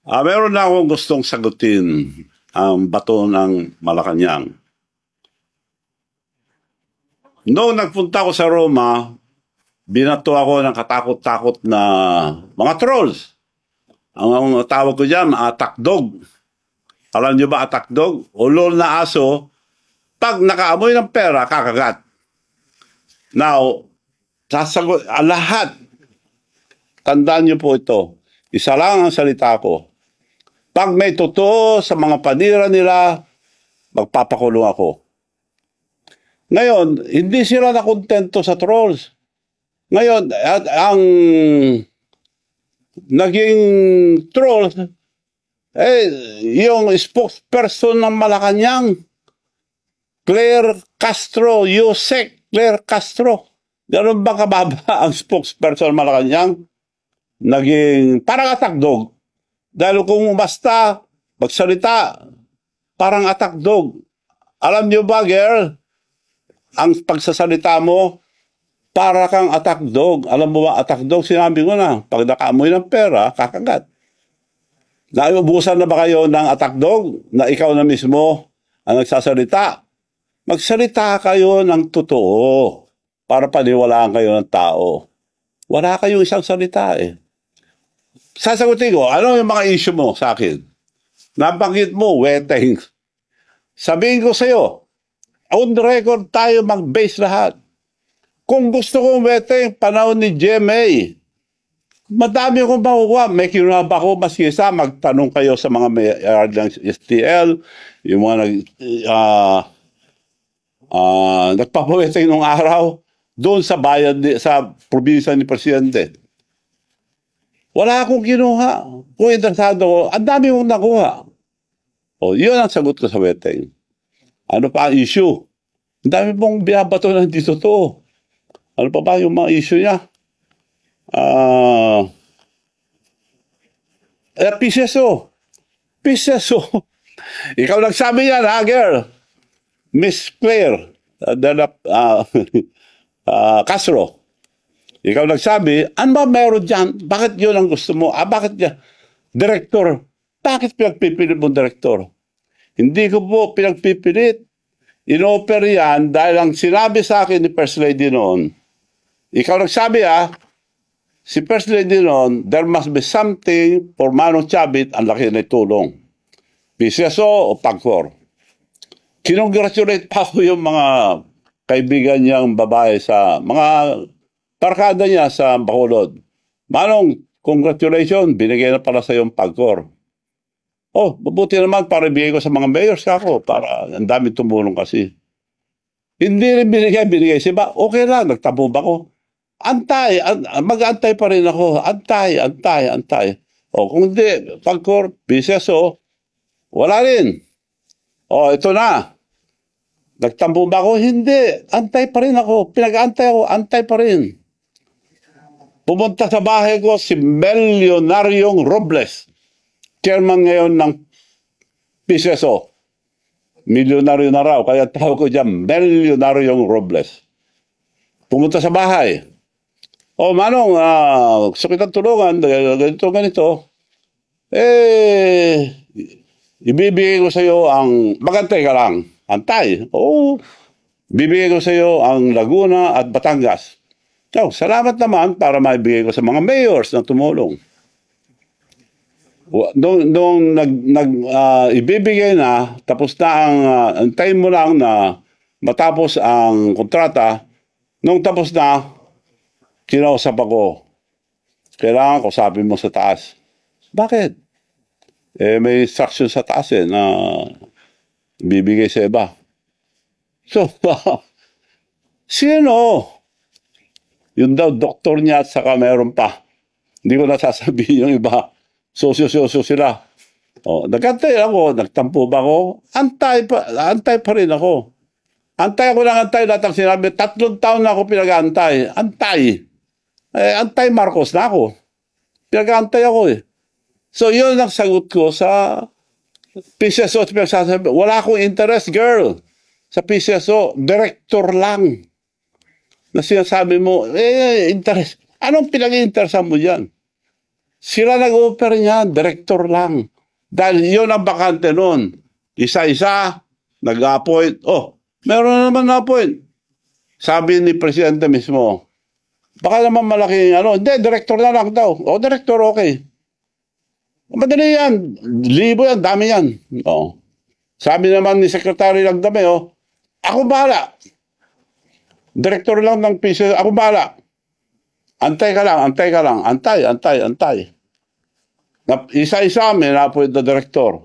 Meron na akong gustong sagutin ang bato ng Malacanang. Noong nagpunta ako sa Roma, binato ako ng katakot-takot na mga trolls. Ang tawag ko dyan, attack dog. Alam niyo ba attack dog? Ulol na aso, pag nakaamoy ng pera, kakagat. Now, sasagot, lahat, tandaan niyo po ito, isa lang ang salita ko. Pag may totoo sa mga panira nila, magpapakulong ako. Ngayon, hindi sila nakontento sa trolls. Ngayon, ang naging trolls, yung spokesperson ng Malacanang, Claire Castro, Yusek Claire Castro. Ganun ba kababa ang spokesperson ng Malacanang? Naging parang attack dog. Dahil kung basta magsalita, parang attack dog. Alam niyo ba, girl, ang pagsasalita mo, para kang attack dog. Alam mo ba, attack dog, sinabi ko na, pag nakaamoy ng pera, kakagat. Naubusan na ba kayo ng attack dog na ikaw na mismo ang nagsasalita? Magsalita kayo ng totoo para paniwalaan kayo ng tao. Wala kayong isang salita eh. Sasagutin ko, ano yung mga issue mo sa akin? Nabanggit mo, weteng. Sabihin ko sa'yo, on the record tayo mag-base lahat. Kung gusto kong weteng, panahon ni GMA, madami akong makukuha. May kinunaba ko, mas isa, magtanong kayo sa mga may ng STL, yung mga nagpapaweteng nung araw, doon sa bayan, sa probinsya ni Presidente. Wala akong kinuha. Kung interesado ko, ang dami mong nakuha. O, yun ang sagot ko sa weteng. Ano pa ang issue? Ang dami mong binabato na hindi totoo. Ano pa ba yung mga issue niya? PCSO. PCSO. Ikaw nagsabi yan, ha, girl? Miss Claire Castro. Ikaw nagsabi, ano ba meron dyan? Bakit yun ang gusto mo? Bakit yan? Direktor. Bakit pinagpipilit mo direktor? Hindi ko po pinagpipilit. In-offer yan dahil ang sinabi sa akin ni First Lady noon, ikaw nagsabi si First Lady noon, there must be something for Manong Chavit ang laki na tulong. PCSO o PAGCOR. Kinongratulate pa ako yung mga kaibigan niyang babae sa mga barkada niya sa Bacolod. Manong, congratulations, binigay na pala sa yung PAGCOR. Oh, mabuti naman para ibigay ko sa mga mayors ako para ang dami tumulong kasi. Hindi rin binigay. Siba, okay lang, nagtabo ba ko? Antay, mag-antay pa rin ako. Antay. O, kung hindi, PAGCOR, PCSO, wala rin. O, ito na. Nagtambo ba ako? Hindi. Antay pa rin ako. Pinag-antay ako, antay pa rin. Pumunta sa bahay ko si Melionaryong Robles, chairman ngayon ng PCSO. Milyonaryo na raw, kaya tawag ko dyan, Melionaryong Robles. Pumunta sa bahay. O, Manong, gusto kitang tulungan, ganito. Ibibigay ko sa iyo ang, magantay ka lang, antay. Oo, bibigay ko sa iyo ang Laguna at Batangas. So, salamat naman para maibigay ko sa mga mayors na tumulong. Nung ibibigay na, tapos na antayin mo lang na matapos ang kontrata, nung tapos na, kinausap ako. Kailangan kausapin mo sa taas. Bakit? May instruction sa taas na bibigay sa iba. So, sino? Yun daw, doktor niya at saka meron pa. Hindi ko nasasabihin yung iba. Sosyo sila. O, nagantay ako, nagtampo ba ako? Antay pa rin ako. Antay lahat ang sinabi. 3 taon na ako pinag-antay. Antay Marcos na ako. Pinag-antay ako eh. So, yun ang sagot ko sa PCSO. Wala akong interest, girl. Sa PCSO, director lang. Na sinasabi mo, interest. Anong pinag-interesan mo dyan? Sila nag-offer niyan, director lang. Dahil yun ang bakante noon. Isa-isa, nag-appoint. Oh, meron na naman na-appoint. Sabi ni Presidente mismo, baka naman malaking hindi, director na lang daw. O, director, okay. Madali yan. Libo yan, dami yan. Oh. Sabi naman ni Secretary Lagdame, ako bahala. Director lang ng PCSO, ako bahala. Antay ka lang. Antay. Isa-isa, may na-appoint na director.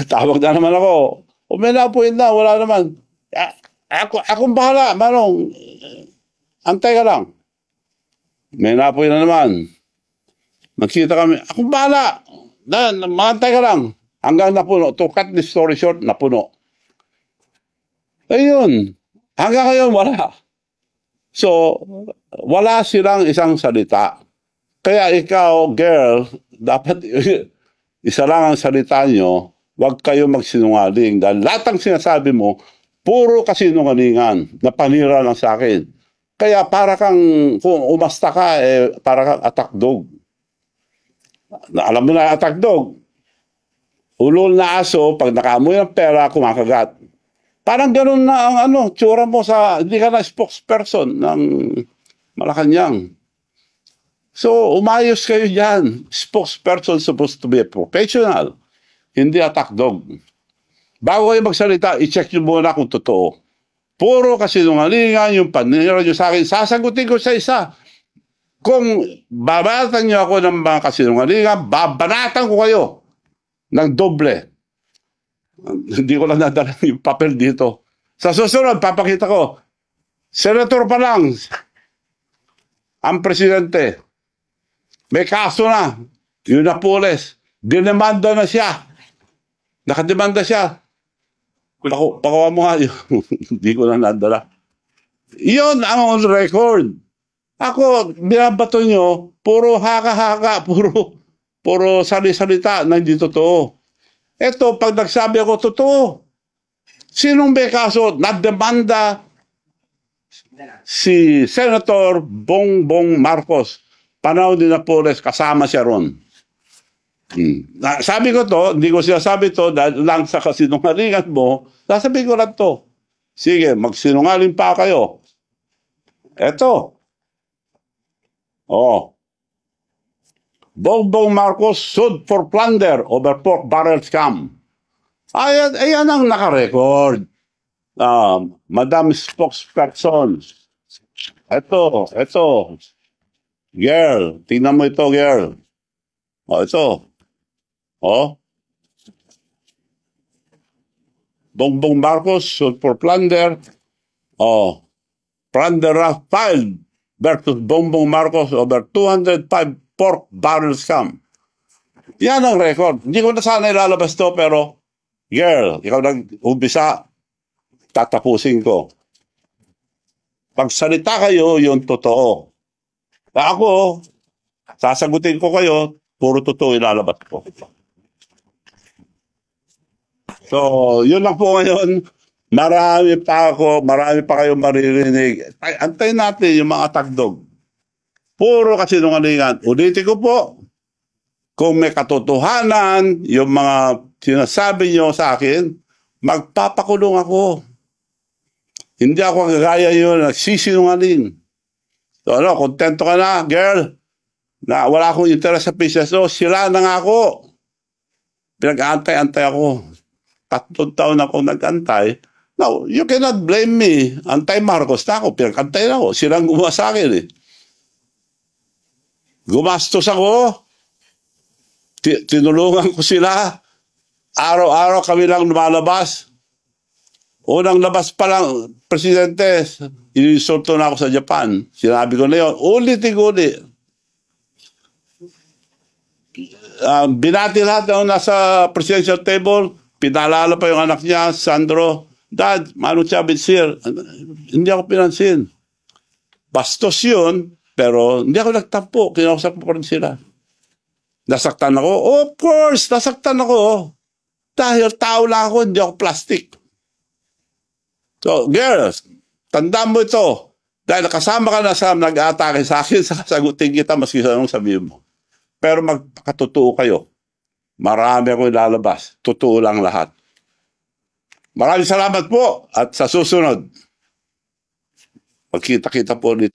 Tawag na naman ako. O may na-appoint na, wala naman. Akong bahala, Manong. Antay ka lang. May na-appoint na naman. Magkita kami, akong bahala. Mantay ka lang. Hanggang napuno. To cut the story short, napuno. Ayun. Hanggang ngayon, wala. So, wala silang isang salita. Kaya ikaw, girl, dapat isa lang ang salita nyo, huwag kayo magsinungaling. Dahil lahat ng sinasabi mo, puro kasinungalingan na panira lang sa akin. Kaya para kang, kung umasta ka, para kang attack dog. Alam mo na attack dog. Ulol na aso, pag nakaamoy ng pera, kumakagat. Parang ganun na ang tsura mo sa, hindi ka na spokesperson ng Malacanang. So, umayos kayo dyan. Spokesperson supposed to be a professional, hindi attack dog. Bago kayo magsalita, i-check nyo muna kung totoo. Puro kasinungalingan yung panira nyo sa akin. Sasagutin ko sa isa. Kung babanatan nyo ako ng mga kasinungalingan, babanatan ko kayo ng doble. Hindi ko lang nadala yung papel dito. Sa susunod, papakita ko, senator pa lang, ang presidente, may kaso na, yun na pulis, dinemanda na siya. Nakademanda siya. Pakuha mo nga yun. Hindi ko na nadala. Yun ang on record. Ako, binabato nyo, puro haka-haka, puro sali-salita na hindi totoo. Ito, pag nagsabi ako, totoo. Sinong may kaso? Nademanda si Senator Bongbong Marcos. Panahon din na Napoles, kasama siya ron. Sabi ko to, hindi ko sinasabi to dahil lang sa kasinungalingan mo, sasabihin ko lang to. Sige, magsinungaling pa kayo. Eto. Bongbong Marcos sued for plunder over pork barrel scam. Ayan ang nakarecord. Madam Spokesperson. Ito. Girl, tingnan mo ito, girl. Ito. Bongbong Marcos sued for plunder. Plunder filed versus Bongbong Marcos over 205 pork barrel scam. Yan ang record. Hindi ko na sana ilalabas to, pero girl, ikaw nag-umpisa, tatapusin ko. Pagsalita kayo, yung totoo. Ako, sasagutin ko kayo, puro totoo ilalabas ko. So, yun lang po ngayon. Marami pa kayong maririnig. Antayin natin yung mga tagdog. Puro kasinungalingan. Ulitin ko po, kung may katotohanan, yung mga sinasabi nyo sa akin, magpapakulong ako. Hindi ako kagaya yun, nagsisinungaling. So kontento ka na, girl, na wala akong interest sa PCSO, sila na nga ako. Pinag-antay-antay ako. 3 taon akong nag-antay. Now, you cannot blame me. Antay Marcos na ako, pinag-antay na ako. Silang gumawa sa akin Gumastos ako. Tinulungan ko sila. Araw-araw kami lang lumalabas. Unang labas pa lang, Presidente, inisulto na ako sa Japan. Sinabi ko na yun, ulit-ulit. Binati lahat na nasa presidential table, pinalala pa yung anak niya, Sandro, Dad, Manu Chavez here. Hindi ako pinansin. Bastos yun, pero hindi ako nagtampo. Kinausap ko pa rin sila. Nasaktan ako? Of course, nasaktan ako. Dahil tao lang ako, hindi ako plastic. So, girls, tandaan mo ito. Dahil nakasama ka na sa nag-aatake sa akin, sasagutin kita maski sa anong sabihin mo. Pero magpakatotoo kayo. Marami akong ilalabas. Totoo lang lahat. Maraming salamat po at sa susunod, magkita-kita po dito.